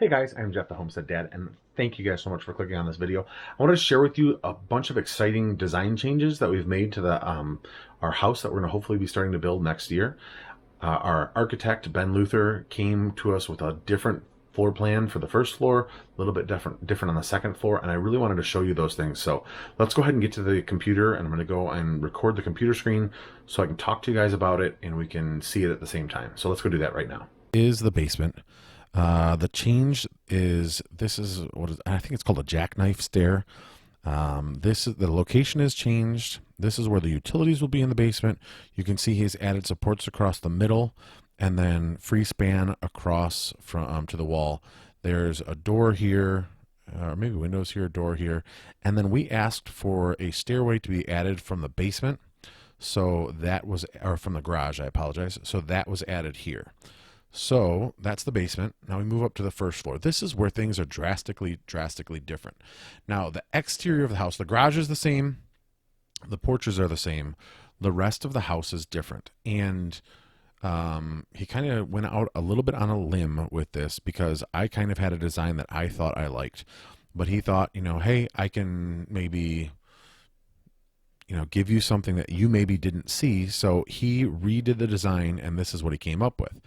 Hey guys, I'm Jeff the Homestead Dad, and thank you guys so much for clicking on this video. I want to share with you a bunch of exciting design changes that we've made to the our house that we're going to hopefully be starting to build next year. Our architect, Ben Luther, came to us with a different floor plan for the first floor, a little bit different on the second floor, and I really wanted to show you those things. So let's go ahead and get to the computer, and I'm going to go and record the computer screen so I can talk to you guys about it and we can see it at the same time. So let's go do that right now. Is the basement. The change is this is what is, I think it's called a jackknife stair. This is the location has changed. This is where the utilities will be in the basement. You can see he's added supports across the middle, and then free span across from to the wall. There's a door here, or maybe windows here, door here, and then we asked for a stairway to be added from the basement. So that was, or from the garage. I apologize. So that was added here. So that's the basement. Now we move up to the first floor. This is where things are drastically different. Now the exterior of the house, the garage is the same, the porches are the same. The rest of the house is different. And he kind of went out a little bit on a limb with this because I kind of had a design that I thought I liked. But he thought, hey, I can maybe give you something that you maybe didn't see. So he redid the design, and this is what he came up with.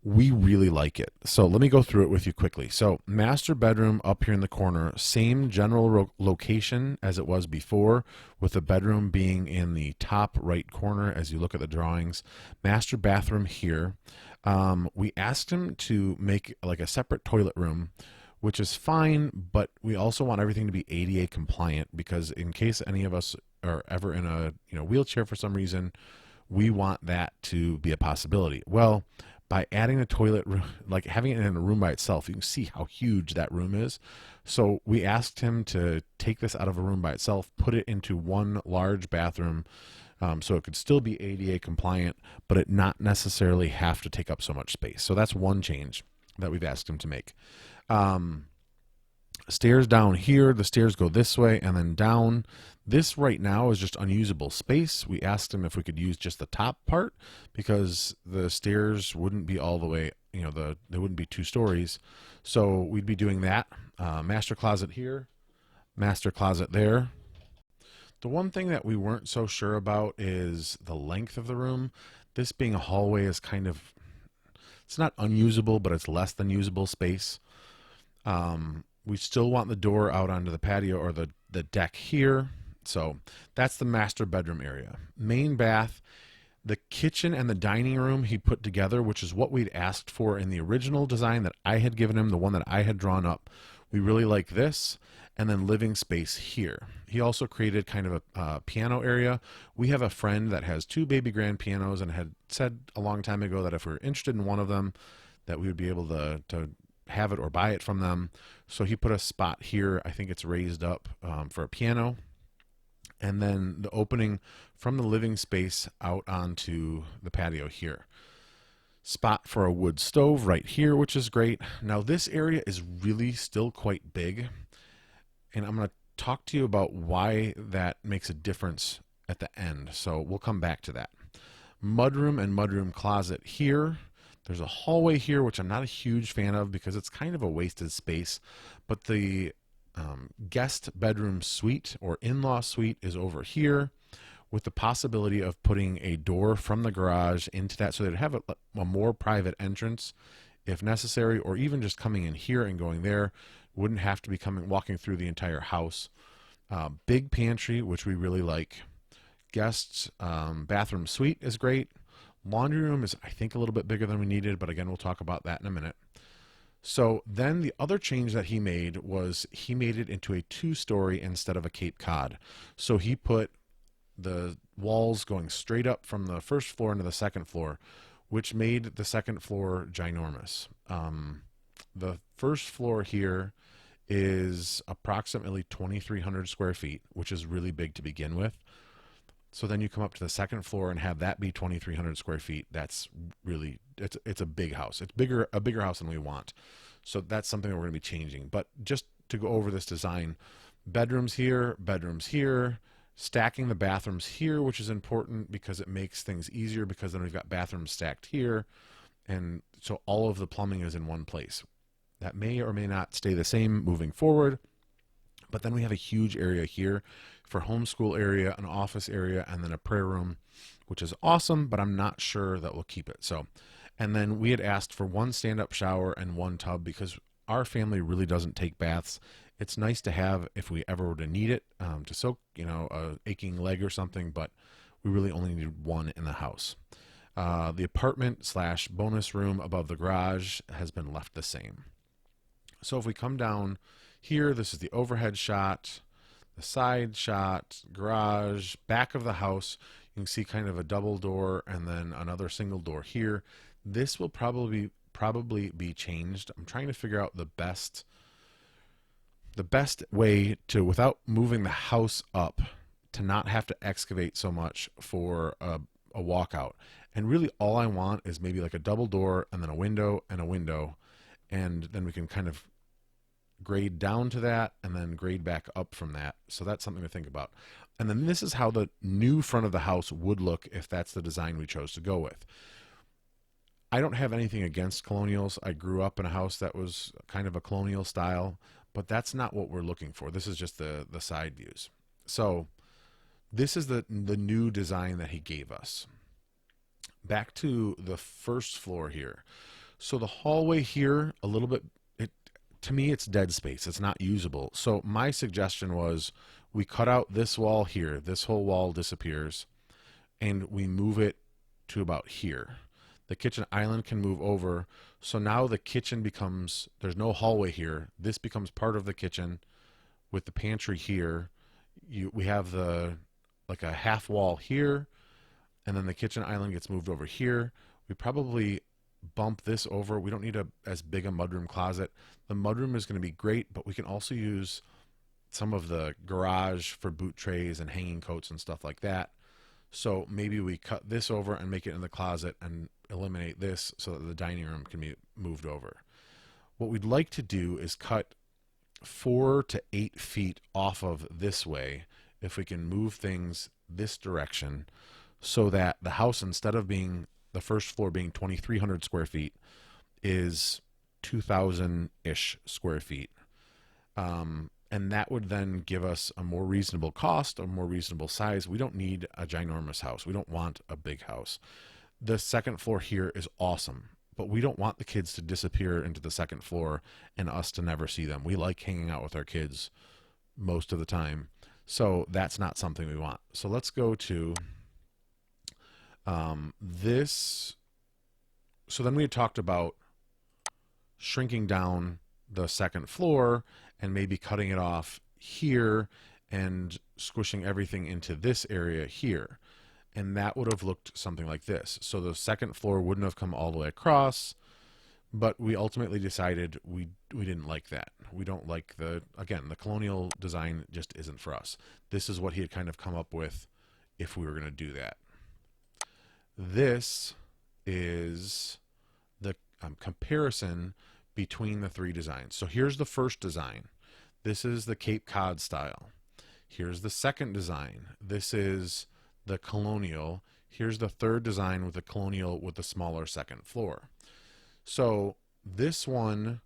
We really like it. So let me go through it with you quickly. So master bedroom up here in the corner, same general location as it was before, with the bedroom being in the top right corner as you look at the drawings. Master bathroom here. We asked him to make like a separate toilet room, which is fine, but we also want everything to be ADA compliant because in case any of us are ever in a wheelchair for some reason, we want that to be a possibility. Well, by adding a toilet room, like having it in a room by itself, you can see how huge that room is. So we asked him to take this out of a room by itself, put it into one large bathroom, so it could still be ADA compliant, but it not necessarily have to take up so much space. So that's one change that we've asked him to make. Stairs down here, the stairs go this way and then down. This right now is just unusable space. We asked him if we could use just the top part because the stairs wouldn't be all the way, they wouldn't be 2 stories. So we'd be doing that. Master closet here, master closet there. The one thing that we weren't so sure about is the length of the room. This being a hallway is kind of, it's not unusable, but it's less than usable space. We still want the door out onto the patio or the deck here. So that's the master bedroom area. Main bath, the kitchen and the dining room he put together, which is what we'd asked for in the original design that I had given him, the one that I had drawn up. We really like this. And then living space here. He also created kind of a piano area. We have a friend that has 2 baby grand pianos and had said a long time ago that if we were interested in one of them, that we would be able to have it or buy it from them. So he put a spot here. I think it's raised up for a piano. And then the opening from the living space out onto the patio here. Spot for a wood stove right here, which is great. Now this area is really still quite big. And I'm going to talk to you about why that makes a difference at the end. So we'll come back to that. Mudroom and mudroom closet here. There's a hallway here, which I'm not a huge fan of because it's kind of a wasted space. But the guest bedroom suite or in-law suite is over here with the possibility of putting a door from the garage into that so they'd have a more private entrance if necessary, or even just coming in here and going there. Wouldn't have to be walking through the entire house. Big pantry, which we really like. Guests bathroom suite is great. Laundry room is, I think, a little bit bigger than we needed, but again, we'll talk about that in a minute. So then the other change that he made was he made it into a 2-story instead of a Cape Cod. So he put the walls going straight up from the first floor into the second floor, which made the second floor ginormous. The first floor here is approximately 2,300 square feet, which is really big to begin with. So then you come up to the second floor and have that be 2,300 square feet. That's really, it's a big house. It's a bigger house than we want. So that's something that we're going to be changing. But just to go over this design, bedrooms here, stacking the bathrooms here, which is important because it makes things easier because then we've got bathrooms stacked here. And so all of the plumbing is in one place. That may or may not stay the same moving forward. But then we have a huge area here for homeschool area, an office area, and then a prayer room, which is awesome, but I'm not sure that we'll keep it. So, and then we had asked for one stand-up shower and one tub because our family really doesn't take baths. It's nice to have if we ever were to need it to soak, a aching leg or something, but we really only need one in the house. The apartment slash bonus room above the garage has been left the same. So if we come down here, this is the overhead shot, the side shot, garage, back of the house. You can see kind of a double door and then another single door here. This will probably be changed. I'm trying to figure out the best way to, without moving the house up, to not have to excavate so much for a walkout. And really all I want is maybe like a double door and then a window, and then we can kind of grade down to that and then grade back up from that. So that's something to think about. And then this is how the new front of the house would look if that's the design we chose to go with. I don't have anything against colonials. I grew up in a house that was kind of a colonial style, but that's not what we're looking for. This is just the side views. So this is the new design that he gave us. Back to the first floor here. So the hallway here, a little bit, to me, it's dead space. It's not usable. So my suggestion was we cut out this wall here. This whole wall disappears, and we move it to about here. The kitchen island can move over. So now the kitchen becomes, there's no hallway here. This becomes part of the kitchen with the pantry here. We have like a half wall here, and then the kitchen island gets moved over here. We probably bump this over. We don't need as big a mudroom closet. The mudroom is going to be great, but we can also use some of the garage for boot trays and hanging coats and stuff like that. So maybe we cut this over and make it in the closet and eliminate this so that the dining room can be moved over. What we'd like to do is cut 4 to 8 feet off of this way if we can move things this direction, so that the house, instead of being the first floor being 2,300 square feet, is 2,000-ish square feet. And that would then give us a more reasonable cost, a more reasonable size. We don't need a ginormous house. We don't want a big house. The second floor here is awesome, but we don't want the kids to disappear into the second floor and us to never see them. We like hanging out with our kids most of the time. So that's not something we want. So let's go to this. So then we had talked about shrinking down the second floor and maybe cutting it off here and squishing everything into this area here. And that would have looked something like this. So the second floor wouldn't have come all the way across, but we ultimately decided we didn't like that. We don't like the colonial design just isn't for us. This is what he had kind of come up with if we were going to do that. This is the comparison between the three designs. So here's the first design. This is the Cape Cod style. Here's the second design. This is the colonial. Here's the third design with the colonial with the smaller second floor. So this one,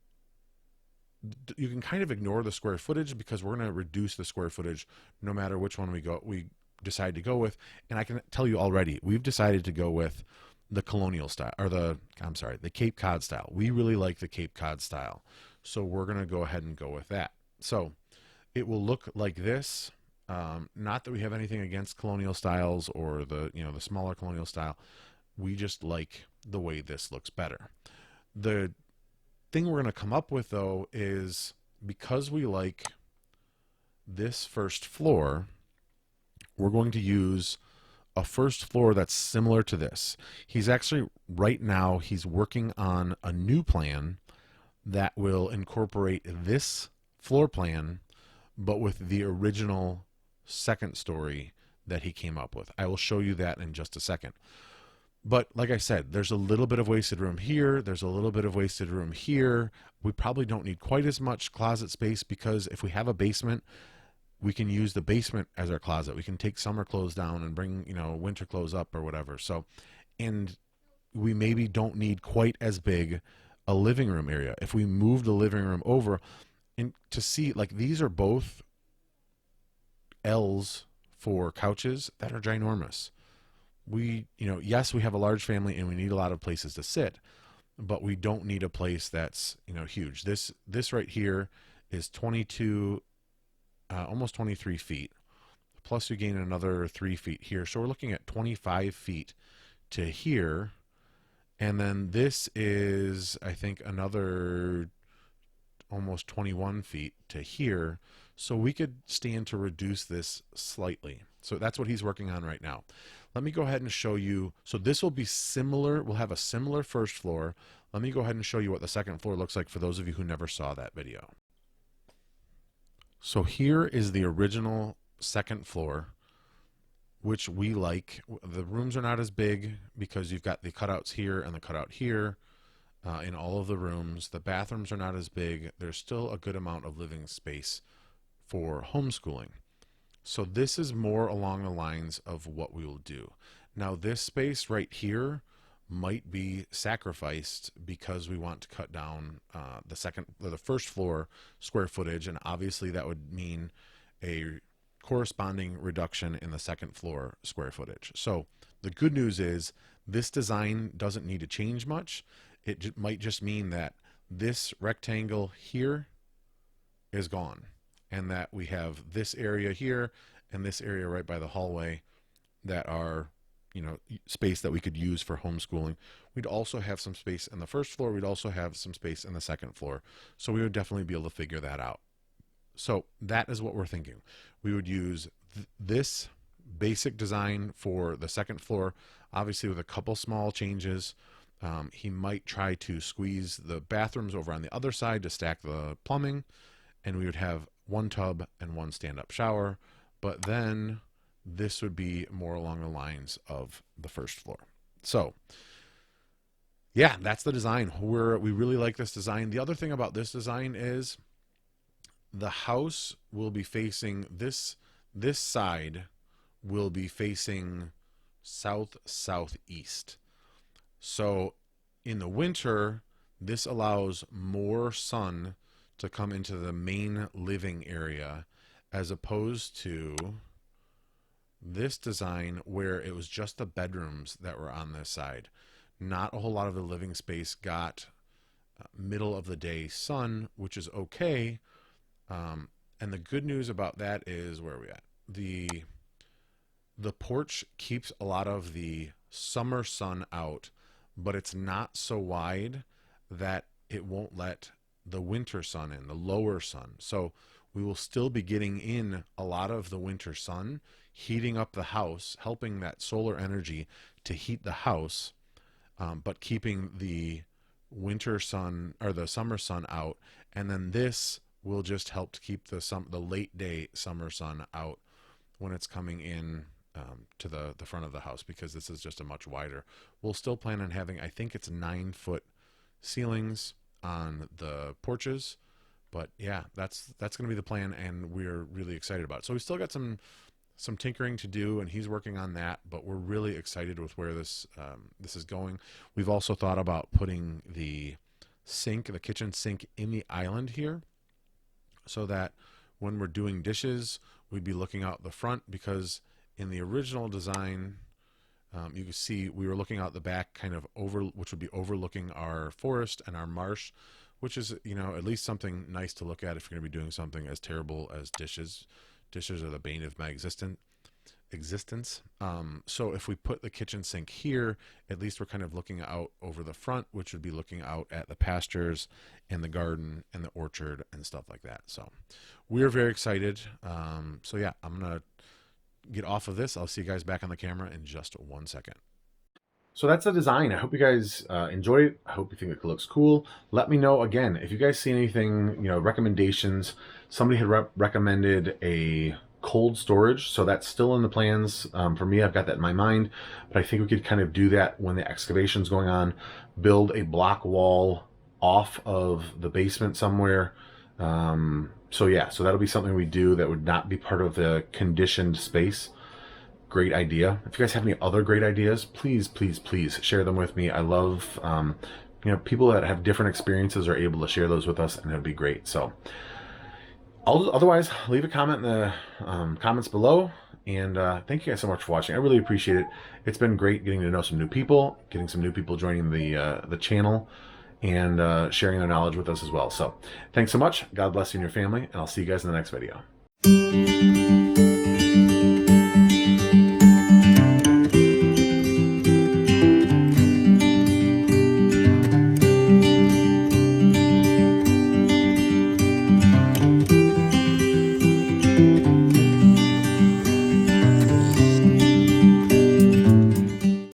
you can kind of ignore the square footage because we're going to reduce the square footage no matter which one we decide to go with. And I can tell you already, we've decided to go with the colonial style, or the Cape Cod style. We really like the Cape Cod style. So we're going to go ahead and go with that. So it will look like this. Not that we have anything against colonial styles or the smaller colonial style. We just like the way this looks better. The thing we're going to come up with, though, is because we like this first floor, we're going to use a first floor that's similar to this. He's actually, right now, he's working on a new plan that will incorporate this floor plan, but with the original second story that he came up with. I will show you that in just a second. But like I said, there's a little bit of wasted room here. There's a little bit of wasted room here. We probably don't need quite as much closet space because if we have a basement, we can use the basement as our closet. We can take summer clothes down and bring, winter clothes up or whatever. So, and we maybe don't need quite as big a living room area. If we move the living room over, and to see, like, these are both L's for couches that are ginormous. We, yes, we have a large family and we need a lot of places to sit, but we don't need a place that's, huge. This right here is 22, almost 23 feet. Plus you gain another 3 feet here. So we're looking at 25 feet to here. And then this is, I think, another almost 21 feet to here. So we could stand to reduce this slightly. So that's what he's working on right now. Let me go ahead and show you. So this will be similar. We'll have a similar first floor. Let me go ahead and show you what the second floor looks like for those of you who never saw that video. So here is the original second floor, which we like. The rooms are not as big because you've got the cutouts here and the cutout here in all of the rooms. The bathrooms are not as big. There's still a good amount of living space for homeschooling. So this is more along the lines of what we will do. Now this space right here might be sacrificed because we want to cut down the first floor square footage, and obviously that would mean a corresponding reduction in the second floor square footage. So the good news is this design doesn't need to change much. It might just mean that this rectangle here is gone, and that we have this area here and this area right by the hallway that are, space that we could use for homeschooling. We'd also have some space in the first floor. We'd also have some space in the second floor. So we would definitely be able to figure that out. So that is what we're thinking. We would use this basic design for the second floor, obviously with a couple small changes. He might try to squeeze the bathrooms over on the other side to stack the plumbing, and we would have one tub and one stand-up shower. But then this would be more along the lines of the first floor. So yeah, that's the design. We really like this design. The other thing about this design is the house will be facing this side will be facing southeast. So in the winter, this allows more sun to come into the main living area, as opposed to this design where it was just the bedrooms that were on this side. Not a whole lot of the living space got middle of the day sun, which is okay. And the good news about that is, where are we at? The porch keeps a lot of the summer sun out, but it's not so wide that it won't let the winter sun in, the lower sun. So we will still be getting in a lot of the winter sun, heating up the house, helping that solar energy to heat the house, but keeping the winter sun or the summer sun out. And then this will just help to keep the late day summer sun out when it's coming in to the front of the house, because this is just a much wider. We'll still plan on having, I think it's 9-foot ceilings on the porches, but yeah, that's going to be the plan, and we're really excited about it. So we still got some tinkering to do, and he's working on that, but we're really excited with where this is going. We've also thought about putting the kitchen sink in the island here, so that when we're doing dishes, we'd be looking out the front, because in the original design, you can see we were looking out the back kind of which would be overlooking our forest and our marsh, which is, at least something nice to look at if you're going to be doing something as terrible as dishes. Dishes are the bane of my existence. So if we put the kitchen sink here, at least we're kind of looking out over the front, which would be looking out at the pastures and the garden and the orchard and stuff like that. So we're very excited. So yeah, I'm going to get off of this. I'll see you guys back on the camera in just 1 second. So that's the design. I hope you guys enjoy it. I hope you think it looks cool. Let me know, again, if you guys see anything, recommendations. Somebody had recommended a cold storage, so that's still in the plans. For me, I've got that in my mind, but I think we could kind of do that when the excavation's going on, build a block wall off of the basement somewhere. So yeah, so that'll be something we do that would not be part of the conditioned space. Great idea. If you guys have any other great ideas, please share them with me. I love people that have different experiences are able to share those with us, and it would be great. So otherwise, leave a comment in the comments below. And thank you guys so much for watching. I really appreciate it. It's been great getting to know some new people, getting some new people joining the channel, and sharing their knowledge with us as well. So thanks so much. God bless you and your family, and I'll see you guys in the next video.